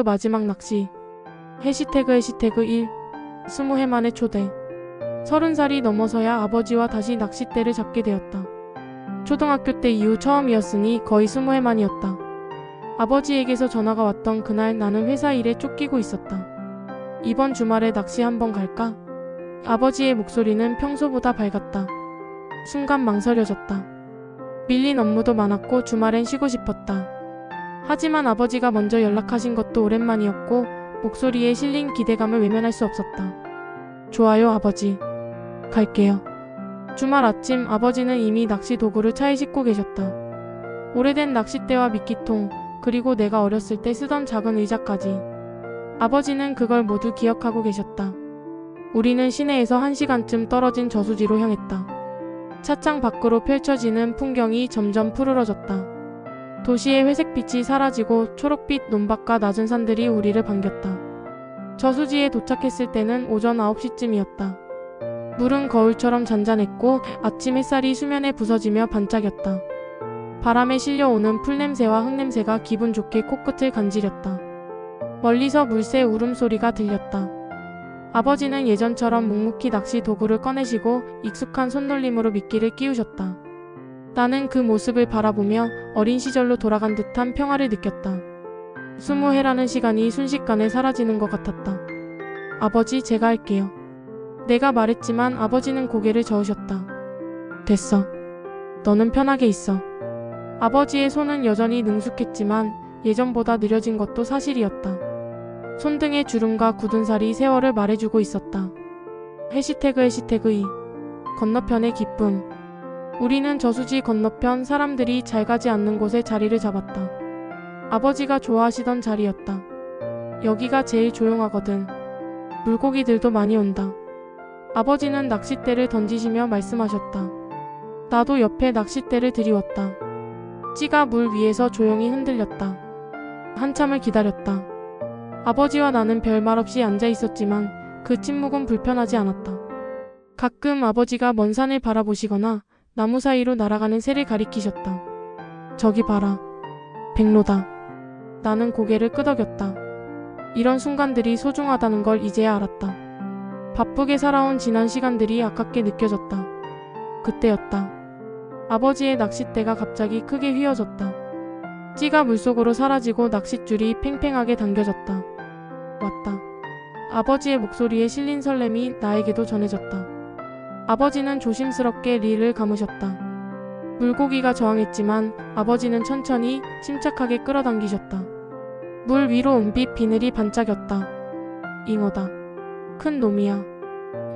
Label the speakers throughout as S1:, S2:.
S1: 마지막 낚시. 해시태그 1. 20회 만에 초대. 30살이 넘어서야 아버지와 다시 낚싯대를 잡게 되었다. 초등학교 때 이후 처음이었으니 거의 20회 만이었다. 아버지에게서 전화가 왔던 그날 나는 회사 일에 쫓기고 있었다. 이번 주말에 낚시 한번 갈까? 아버지의 목소리는 평소보다 밝았다. 순간 망설여졌다. 밀린 업무도 많았고 주말엔 쉬고 싶었다. 하지만 아버지가 먼저 연락하신 것도 오랜만이었고 목소리에 실린 기대감을 외면할 수 없었다. 좋아요, 아버지. 갈게요. 주말 아침 아버지는 이미 낚시 도구를 차에 싣고 계셨다. 오래된 낚싯대와 미끼통, 그리고 내가 어렸을 때 쓰던 작은 의자까지. 아버지는 그걸 모두 기억하고 계셨다. 우리는 시내에서 1시간쯤 떨어진 저수지로 향했다. 차창 밖으로 펼쳐지는 풍경이 점점 푸르러졌다. 도시의 회색빛이 사라지고 초록빛 논밭과 낮은 산들이 우리를 반겼다. 저수지에 도착했을 때는 오전 9시쯤이었다. 물은 거울처럼 잔잔했고 아침 햇살이 수면에 부서지며 반짝였다. 바람에 실려오는 풀냄새와 흙냄새가 기분 좋게 코끝을 간지렸다. 멀리서 물새 울음소리가 들렸다. 아버지는 예전처럼 묵묵히 낚시 도구를 꺼내시고 익숙한 손놀림으로 미끼를 끼우셨다. 나는 그 모습을 바라보며 어린 시절로 돌아간 듯한 평화를 느꼈다. 20회라는 시간이 순식간에 사라지는 것 같았다. 아버지, 제가 할게요. 내가 말했지만 아버지는 고개를 저으셨다. 됐어. 너는 편하게 있어. 아버지의 손은 여전히 능숙했지만 예전보다 느려진 것도 사실이었다. 손등의 주름과 굳은 살이 세월을 말해주고 있었다. 해시태그 2. 건너편의 기쁨. 우리는 저수지 건너편 사람들이 잘 가지 않는 곳에 자리를 잡았다. 아버지가 좋아하시던 자리였다. 여기가 제일 조용하거든. 물고기들도 많이 온다. 아버지는 낚싯대를 던지시며 말씀하셨다. 나도 옆에 낚싯대를 들이웠다. 찌가 물 위에서 조용히 흔들렸다. 한참을 기다렸다. 아버지와 나는 별말 없이 앉아 있었지만 그 침묵은 불편하지 않았다. 가끔 아버지가 먼 산을 바라보시거나 나무 사이로 날아가는 새를 가리키셨다. 저기 봐라. 백로다. 나는 고개를 끄덕였다. 이런 순간들이 소중하다는 걸 이제야 알았다. 바쁘게 살아온 지난 시간들이 아깝게 느껴졌다. 그때였다. 아버지의 낚싯대가 갑자기 크게 휘어졌다. 찌가 물속으로 사라지고 낚싯줄이 팽팽하게 당겨졌다. 왔다. 아버지의 목소리에 실린 설렘이 나에게도 전해졌다. 아버지는 조심스럽게 릴을 감으셨다. 물고기가 저항했지만 아버지는 천천히 침착하게 끌어당기셨다. 물 위로 은빛 비늘이 반짝였다. 잉어다. 큰 놈이야.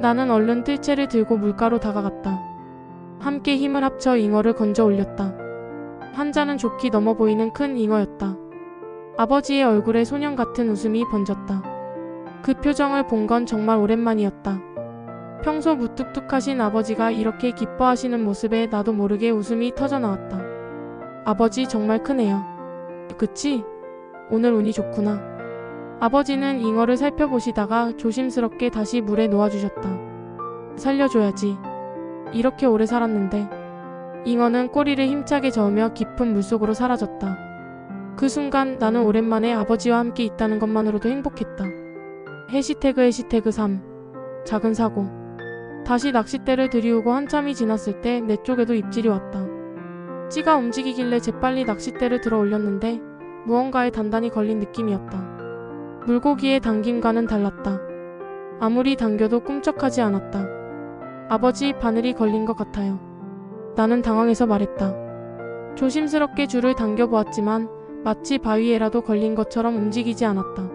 S1: 나는 얼른 뜰채를 들고 물가로 다가갔다. 함께 힘을 합쳐 잉어를 건져 올렸다. 한자는 좋게 넘어 보이는 큰 잉어였다. 아버지의 얼굴에 소년 같은 웃음이 번졌다. 그 표정을 본 건 정말 오랜만이었다. 평소 무뚝뚝하신 아버지가 이렇게 기뻐하시는 모습에 나도 모르게 웃음이 터져나왔다. 아버지 정말 크네요. 그치? 오늘 운이 좋구나. 아버지는 잉어를 살펴보시다가 조심스럽게 다시 물에 놓아주셨다. 살려줘야지. 이렇게 오래 살았는데. 잉어는 꼬리를 힘차게 저으며 깊은 물속으로 사라졌다. 그 순간 나는 오랜만에 아버지와 함께 있다는 것만으로도 행복했다. 해시태그 3. 작은 사고. 다시 낚싯대를 들이우고 한참이 지났을 때 내 쪽에도 입질이 왔다. 찌가 움직이길래 재빨리 낚싯대를 들어 올렸는데 무언가에 단단히 걸린 느낌이었다. 물고기의 당김과는 달랐다. 아무리 당겨도 꿈쩍하지 않았다. 아버지, 바늘이 걸린 것 같아요. 나는 당황해서 말했다. 조심스럽게 줄을 당겨보았지만 마치 바위에라도 걸린 것처럼 움직이지 않았다.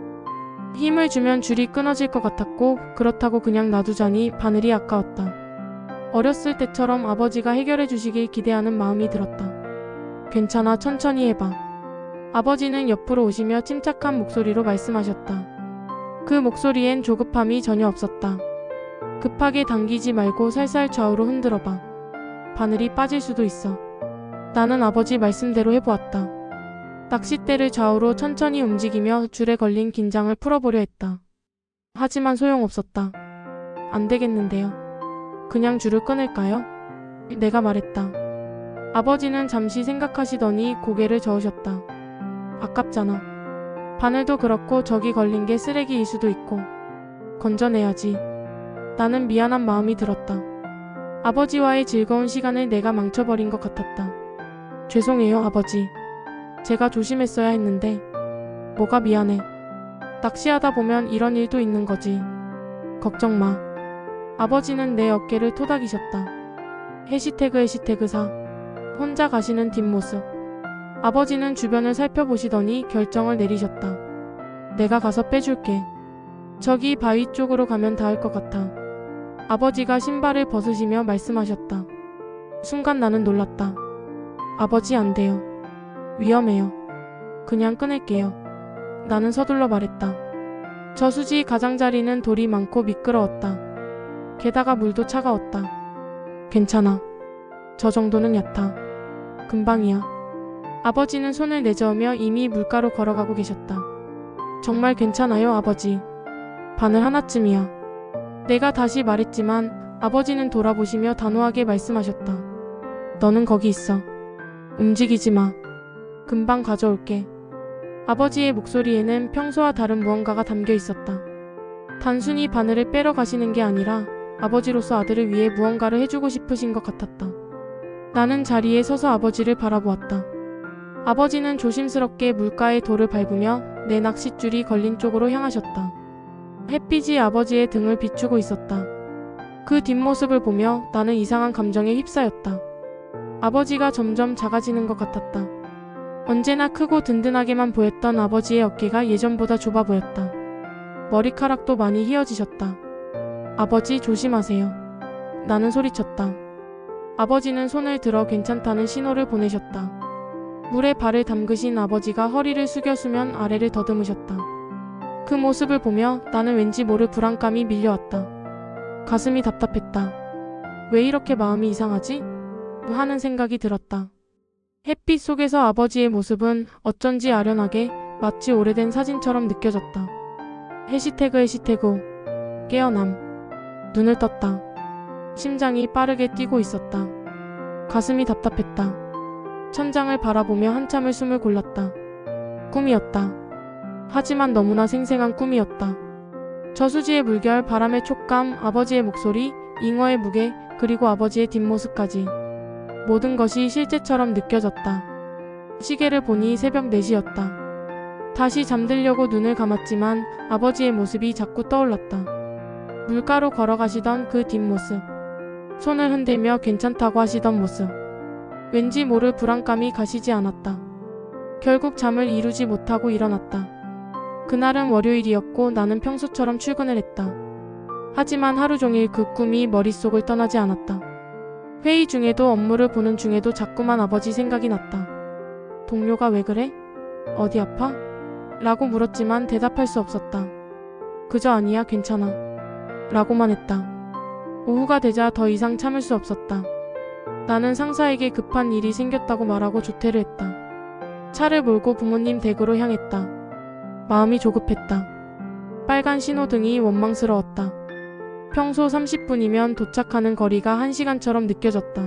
S1: 힘을 주면 줄이 끊어질 것 같았고 그렇다고 그냥 놔두자니 바늘이 아까웠다. 어렸을 때처럼 아버지가 해결해 주시길 기대하는 마음이 들었다. 괜찮아, 천천히 해봐. 아버지는 옆으로 오시며 침착한 목소리로 말씀하셨다. 그 목소리엔 조급함이 전혀 없었다. 급하게 당기지 말고 살살 좌우로 흔들어봐. 바늘이 빠질 수도 있어. 나는 아버지 말씀대로 해보았다. 낚싯대를 좌우로 천천히 움직이며 줄에 걸린 긴장을 풀어보려 했다. 하지만 소용없었다. 안 되겠는데요. 그냥 줄을 끊을까요? 내가 말했다. 아버지는 잠시 생각하시더니 고개를 저으셨다. 아깝잖아. 바늘도 그렇고 저기 걸린 게 쓰레기일 수도 있고 건져내야지. 나는 미안한 마음이 들었다. 아버지와의 즐거운 시간을 내가 망쳐버린 것 같았다. 죄송해요, 아버지. 제가 조심했어야 했는데. 뭐가 미안해. 낚시하다 보면 이런 일도 있는 거지. 걱정 마. 아버지는 내 어깨를 토닥이셨다. 해시태그 4. 혼자 가시는 뒷모습. 아버지는 주변을 살펴보시더니 결정을 내리셨다. 내가 가서 빼줄게. 저기 바위 쪽으로 가면 닿을 것 같아. 아버지가 신발을 벗으시며 말씀하셨다. 순간 나는 놀랐다. 아버지 안 돼요. 위험해요. 그냥 끊을게요. 나는 서둘러 말했다. 저수지 가장자리는 돌이 많고 미끄러웠다. 게다가 물도 차가웠다. 괜찮아. 저 정도는 얕아. 금방이야. 아버지는 손을 내저으며 이미 물가로 걸어가고 계셨다. 정말 괜찮아요, 아버지. 바늘 하나쯤이야. 내가 다시 말했지만 아버지는 돌아보시며 단호하게 말씀하셨다. 너는 거기 있어. 움직이지 마. 금방 가져올게. 아버지의 목소리에는 평소와 다른 무언가가 담겨 있었다. 단순히 바늘을 빼러 가시는 게 아니라 아버지로서 아들을 위해 무언가를 해주고 싶으신 것 같았다. 나는 자리에 서서 아버지를 바라보았다. 아버지는 조심스럽게 물가에 돌을 밟으며 내 낚싯줄이 걸린 쪽으로 향하셨다. 햇빛이 아버지의 등을 비추고 있었다. 그 뒷모습을 보며 나는 이상한 감정에 휩싸였다. 아버지가 점점 작아지는 것 같았다. 언제나 크고 든든하게만 보였던 아버지의 어깨가 예전보다 좁아 보였다. 머리카락도 많이 휘어지셨다. 아버지 조심하세요. 나는 소리쳤다. 아버지는 손을 들어 괜찮다는 신호를 보내셨다. 물에 발을 담그신 아버지가 허리를 숙여 수면 아래를 더듬으셨다. 그 모습을 보며 나는 왠지 모를 불안감이 밀려왔다. 가슴이 답답했다. 왜 이렇게 마음이 이상하지? 하는 생각이 들었다. 햇빛 속에서 아버지의 모습은 어쩐지 아련하게 마치 오래된 사진처럼 느껴졌다. 해시태그 5. 깨어남. 눈을 떴다. 심장이 빠르게 뛰고 있었다. 가슴이 답답했다. 천장을 바라보며 한참을 숨을 골랐다. 꿈이었다. 하지만 너무나 생생한 꿈이었다. 저수지의 물결, 바람의 촉감, 아버지의 목소리, 잉어의 무게, 그리고 아버지의 뒷모습까지. 모든 것이 실제처럼 느껴졌다. 시계를 보니 새벽 4시였다. 다시 잠들려고 눈을 감았지만 아버지의 모습이 자꾸 떠올랐다. 물가로 걸어가시던 그 뒷모습. 손을 흔들며 괜찮다고 하시던 모습. 왠지 모를 불안감이 가시지 않았다. 결국 잠을 이루지 못하고 일어났다. 그날은 월요일이었고 나는 평소처럼 출근을 했다. 하지만 하루 종일 그 꿈이 머릿속을 떠나지 않았다. 회의 중에도 업무를 보는 중에도 자꾸만 아버지 생각이 났다. 동료가 왜 그래? 어디 아파? 라고 물었지만 대답할 수 없었다. 그저 아니야, 괜찮아. 라고만 했다. 오후가 되자 더 이상 참을 수 없었다. 나는 상사에게 급한 일이 생겼다고 말하고 조퇴를 했다. 차를 몰고 부모님 댁으로 향했다. 마음이 조급했다. 빨간 신호등이 원망스러웠다. 평소 30분이면 도착하는 거리가 1시간처럼 느껴졌다.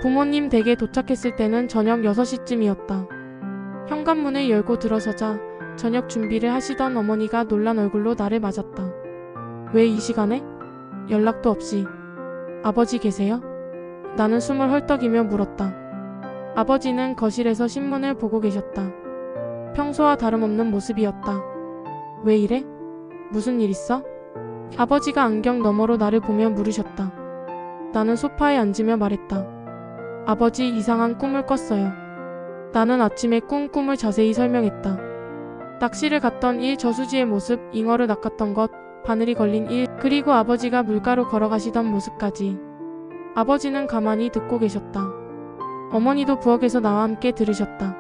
S1: 부모님 댁에 도착했을 때는 저녁 6시쯤이었다. 현관문을 열고 들어서자 저녁 준비를 하시던 어머니가 놀란 얼굴로 나를 맞았다. 왜 이 시간에? 연락도 없이. 아버지 계세요? 나는 숨을 헐떡이며 물었다. 아버지는 거실에서 신문을 보고 계셨다. 평소와 다름없는 모습이었다. 왜 이래? 무슨 일 있어? 아버지가 안경 너머로 나를 보며 물으셨다. 나는 소파에 앉으며 말했다. 아버지, 이상한 꿈을 꿨어요. 나는 아침에 꾼 꿈을 자세히 설명했다. 낚시를 갔던 일, 저수지의 모습, 잉어를 낚았던 것, 바늘이 걸린 일, 그리고 아버지가 물가로 걸어가시던 모습까지. 아버지는 가만히 듣고 계셨다. 어머니도 부엌에서 나와 함께 들으셨다.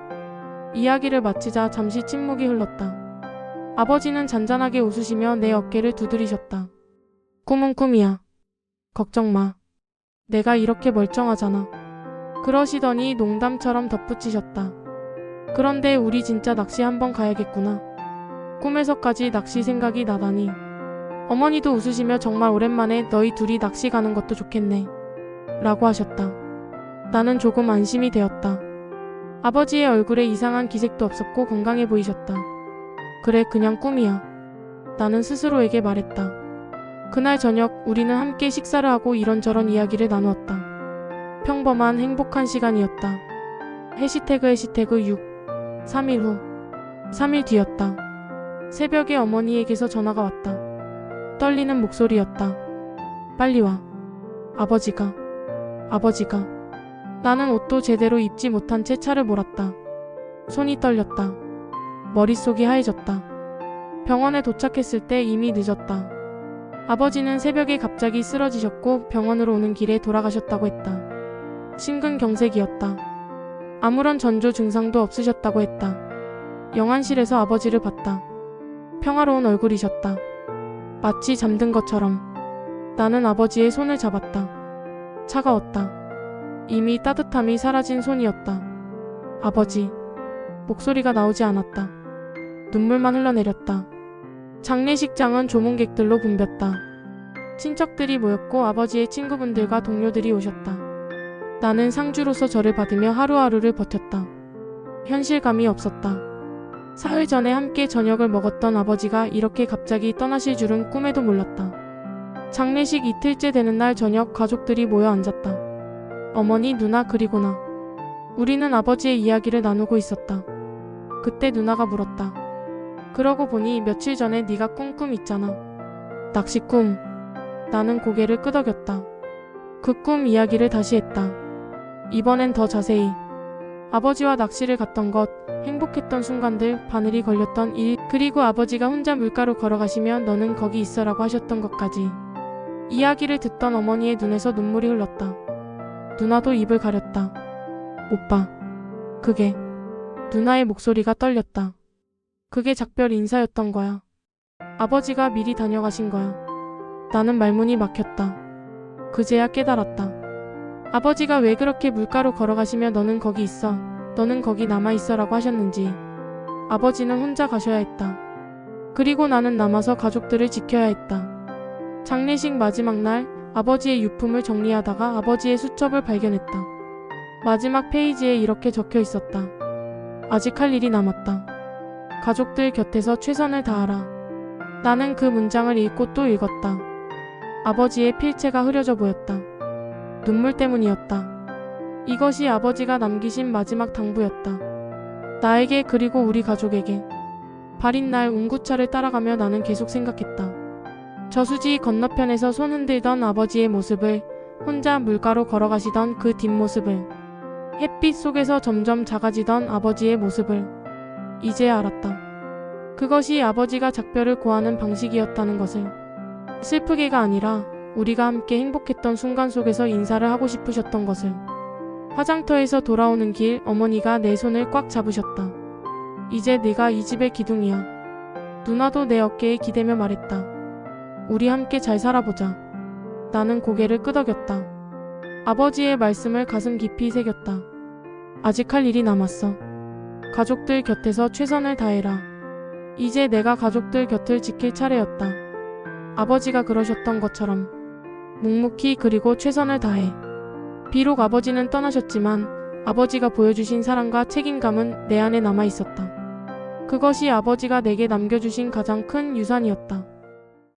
S1: 이야기를 마치자 잠시 침묵이 흘렀다. 아버지는 잔잔하게 웃으시며 내 어깨를 두드리셨다. 꿈은 꿈이야. 걱정 마. 내가 이렇게 멀쩡하잖아. 그러시더니 농담처럼 덧붙이셨다. 그런데 우리 진짜 낚시 한번 가야겠구나. 꿈에서까지 낚시 생각이 나다니. 어머니도 웃으시며 정말 오랜만에 너희 둘이 낚시 가는 것도 좋겠네. 라고 하셨다. 나는 조금 안심이 되었다. 아버지의 얼굴에 이상한 기색도 없었고 건강해 보이셨다. 그래, 그냥 꿈이야. 나는 스스로에게 말했다. 그날 저녁 우리는 함께 식사를 하고 이런저런 이야기를 나누었다. 평범한 행복한 시간이었다. 해시태그 6. 3일 후. 3일 뒤였다. 새벽에 어머니에게서 전화가 왔다. 떨리는 목소리였다. 빨리 와. 아버지가. 나는 옷도 제대로 입지 못한 채 차를 몰았다. 손이 떨렸다. 머릿속이 하얘졌다. 병원에 도착했을 때 이미 늦었다. 아버지는 새벽에 갑자기 쓰러지셨고 병원으로 오는 길에 돌아가셨다고 했다. 심근경색이었다. 아무런 전조 증상도 없으셨다고 했다. 영안실에서 아버지를 봤다. 평화로운 얼굴이셨다. 마치 잠든 것처럼. 나는 아버지의 손을 잡았다. 차가웠다. 이미 따뜻함이 사라진 손이었다. 아버지. 목소리가 나오지 않았다. 눈물만 흘러내렸다. 장례식장은 조문객들로 붐볐다. 친척들이 모였고 아버지의 친구분들과 동료들이 오셨다. 나는 상주로서 절을 받으며 하루하루를 버텼다. 현실감이 없었다. 사흘 전에 함께 저녁을 먹었던 아버지가 이렇게 갑자기 떠나실 줄은 꿈에도 몰랐다. 장례식 이틀째 되는 날 저녁 가족들이 모여 앉았다. 어머니, 누나 그리고 나. 우리는 아버지의 이야기를 나누고 있었다. 그때 누나가 물었다. 그러고 보니 며칠 전에 네가 꾼 꿈 있잖아. 낚시 꿈. 나는 고개를 끄덕였다. 그 꿈 이야기를 다시 했다. 이번엔 더 자세히. 아버지와 낚시를 갔던 것, 행복했던 순간들, 바늘이 걸렸던 일, 그리고 아버지가 혼자 물가로 걸어가시며 너는 거기 있어라고 하셨던 것까지. 이야기를 듣던 어머니의 눈에서 눈물이 흘렀다. 누나도 입을 가렸다. 오빠. 그게. 누나의 목소리가 떨렸다. 그게 작별 인사였던 거야. 아버지가 미리 다녀가신 거야. 나는 말문이 막혔다. 그제야 깨달았다. 아버지가 왜 그렇게 물가로 걸어가시며 너는 거기 있어, 너는 거기 남아있어라고 하셨는지. 아버지는 혼자 가셔야 했다. 그리고 나는 남아서 가족들을 지켜야 했다. 장례식 마지막 날 아버지의 유품을 정리하다가 아버지의 수첩을 발견했다. 마지막 페이지에 이렇게 적혀 있었다. 아직 할 일이 남았다. 가족들 곁에서 최선을 다하라. 나는 그 문장을 읽고 또 읽었다. 아버지의 필체가 흐려져 보였다. 눈물 때문이었다. 이것이 아버지가 남기신 마지막 당부였다. 나에게 그리고 우리 가족에게. 발인 날 운구차를 따라가며 나는 계속 생각했다. 저수지 건너편에서 손 흔들던 아버지의 모습을, 혼자 물가로 걸어가시던 그 뒷모습을, 햇빛 속에서 점점 작아지던 아버지의 모습을 이제야 알았다. 그것이 아버지가 작별을 고하는 방식이었다는 것을. 슬프게가 아니라 우리가 함께 행복했던 순간 속에서 인사를 하고 싶으셨던 것을. 화장터에서 돌아오는 길 어머니가 내 손을 꽉 잡으셨다. 이제 네가 이 집의 기둥이야. 누나도 내 어깨에 기대며 말했다. 우리 함께 잘 살아보자. 나는 고개를 끄덕였다. 아버지의 말씀을 가슴 깊이 새겼다. 아직 할 일이 남았어. 가족들 곁에서 최선을 다해라. 이제 내가 가족들 곁을 지킬 차례였다. 아버지가 그러셨던 것처럼 묵묵히 그리고 최선을 다해. 비록 아버지는 떠나셨지만 아버지가 보여주신 사랑과 책임감은 내 안에 남아있었다. 그것이 아버지가 내게 남겨주신 가장 큰 유산이었다.